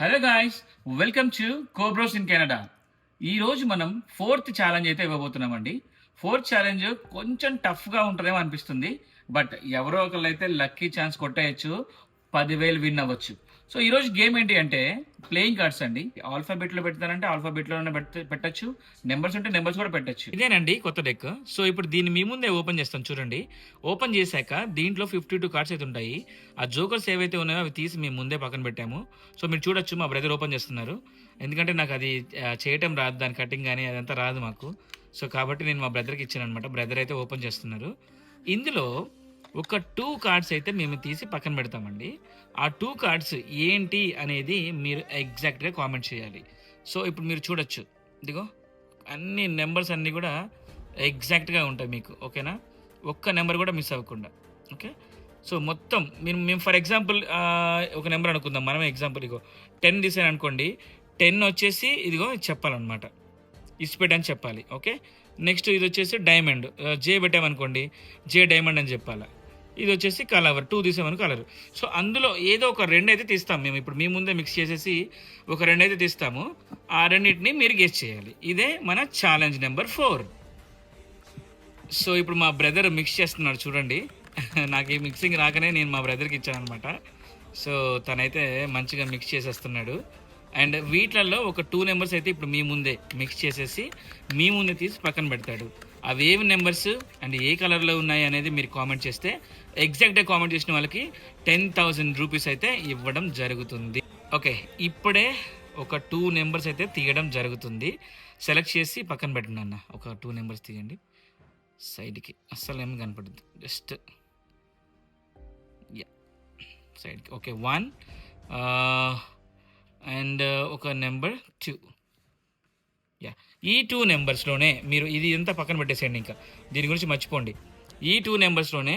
Hello guys, welcome to కోబ్రోస్ in Canada. ఈ రోజు మనం ఫోర్త్ ఛాలెంజ్ అయితే ఇవ్వబోతున్నామండి. ఫోర్త్ ఛాలెంజ్ కొంచెం టఫ్గా ఉంటుందేమో అనిపిస్తుంది, బట్ ఎవరో ఒకళ్ళు అయితే లక్కీ ఛాన్స్ కొట్టేయచ్చు, 10,000 విన్ అవ్వచ్చు. సో ఈ రోజు గేమ్ ఏంటి అంటే ప్లేయింగ్ కార్డ్స్ అండి. ఆల్ఫాబెట్లో పెడతారంటే ఆల్ఫాబెట్లోనే పెట్టచ్చు, నెంబర్స్ ఉంటే నెంబర్స్ కూడా పెట్టచ్చు. ఇదేనండి కొత్త డెక్. సో ఇప్పుడు దీన్ని మీ ముందే ఓపెన్ చేస్తాం చూడండి. ఓపెన్ చేశాక దీంట్లో 52 కార్డ్స్ అయితే ఉంటాయి. ఆ జోకర్స్ ఏవైతే ఉన్నాయో అవి తీసి మేము ముందే పక్కన పెట్టాము. సో మీరు చూడొచ్చు, మా బ్రదర్ ఓపెన్ చేస్తున్నారు. ఎందుకంటే నాకు అది చేయటం రాదు, దాని కటింగ్ కానీ అదంతా రాదు మాకు. సో కాబట్టి నేను మా బ్రదర్కి ఇచ్చాను అనమాట. బ్రదర్ అయితే ఓపెన్ చేస్తున్నారు. ఇందులో ఒక 2 కార్డ్స్ అయితే మేము తీసి పక్కన పెడతామండి. ఆ 2 కార్డ్స్ ఏంటి అనేది మీరు ఎగ్జాక్ట్గా కామెంట్ చేయాలి. సో ఇప్పుడు మీరు చూడొచ్చు, ఇదిగో అన్ని నెంబర్స్ అన్నీ కూడా ఎగ్జాక్ట్గా ఉంటాయి మీకు, ఓకేనా? ఒక్క నెంబర్ కూడా మిస్ అవ్వకుండా, ఓకే? సో మొత్తం మేము ఫర్ ఎగ్జాంపుల్ ఒక నెంబర్ అనుకుందాం, మనమే ఎగ్జాంపుల్ ఇగో 10 తీసాను అనుకోండి. 10 వచ్చేసి ఇదిగో చెప్పాలన్నమాట, ఇస్పెట్ అని చెప్పాలి, ఓకే? నెక్స్ట్ ఇది వచ్చేసి డైమండ్, జే పెట్టామనుకోండి, జే డైమండ్ అని చెప్పాలి. ఇది వచ్చేసి కలర్, 2 తీసామని కలర్. సో అందులో ఏదో ఒక 2 అయితే తీస్తాం మేము. ఇప్పుడు మీ ముందే మిక్స్ చేసేసి ఒక 2 అయితే తీస్తాము. ఆ రెండింటిని మీరు గెస్ చేయాలి. ఇదే మన ఛాలెంజ్ నెంబర్ 4. సో ఇప్పుడు మా బ్రదర్ మిక్స్ చేస్తున్నాడు చూడండి. నాకు ఈ మిక్సింగ్ రాకనే నేను మా బ్రదర్కి ఇచ్చాను అనమాట. సో తనైతే మంచిగా మిక్స్ చేసేస్తున్నాడు. అండ్ వీటిలలో ఒక 2 నెంబర్స్ అయితే ఇప్పుడు మీ ముందే మిక్స్ చేసేసి మీ ముందే తీసి పక్కన పెడతాడు. అవి ఏవి నెంబర్స్ అండ్ ఏ కలర్లో ఉన్నాయి అనేది మీరు కామెంట్ చేస్తే ఎగ్జాక్ట్గా కామెంట్ చేసిన వాళ్ళకి 10,000 రూపీస్ అయితే ఇవ్వడం జరుగుతుంది. ఓకే, ఇప్పుడే ఒక 2 నెంబర్స్ అయితే తీయడం జరుగుతుంది. సెలెక్ట్ చేసి పక్కన పెట్టండి అన్న. ఒక 2 నెంబర్స్ తీయండి సైడ్కి, అస్సలు ఏమి కనపడుతుంది, జస్ట్ సైడ్కి. ఓకే, 1 అండ్ ఒక నెంబర్ 2. ఈ 2 నెంబర్స్లోనే మీరు ఇది అంతా పక్కన పెట్టేసేయండి, ఇంకా దీని గురించి మర్చిపోండి. ఈ 2 నెంబర్స్లోనే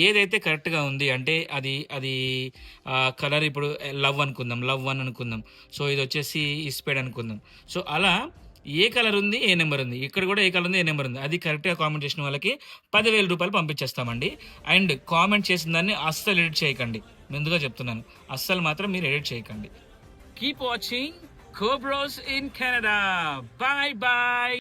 ఏదైతే కరెక్ట్గా ఉంది అంటే అది అది కలర్, ఇప్పుడు లవ్ అనుకుందాం, లవ్ 1 అనుకుందాం. సో ఇది వచ్చేసి ఇస్పెడ్ అనుకుందాం. సో అలా ఏ కలర్ ఉంది, ఏ నెంబర్ ఉంది, ఇక్కడ కూడా ఏ కలర్ ఉంది, ఏ నెంబర్ ఉంది, అది కరెక్ట్గా కామెంట్ చేసిన వాళ్ళకి 10,000 రూపాయలు పంపించేస్తామండి. అండ్ కామెంట్ చేసిన దాన్ని అస్సలు ఎడిట్ చేయకండి, ముందుగా చెప్తున్నాను, అస్సలు మాత్రం మీరు ఎడిట్ చేయకండి. Keep watching Cobros in Canada. Bye bye.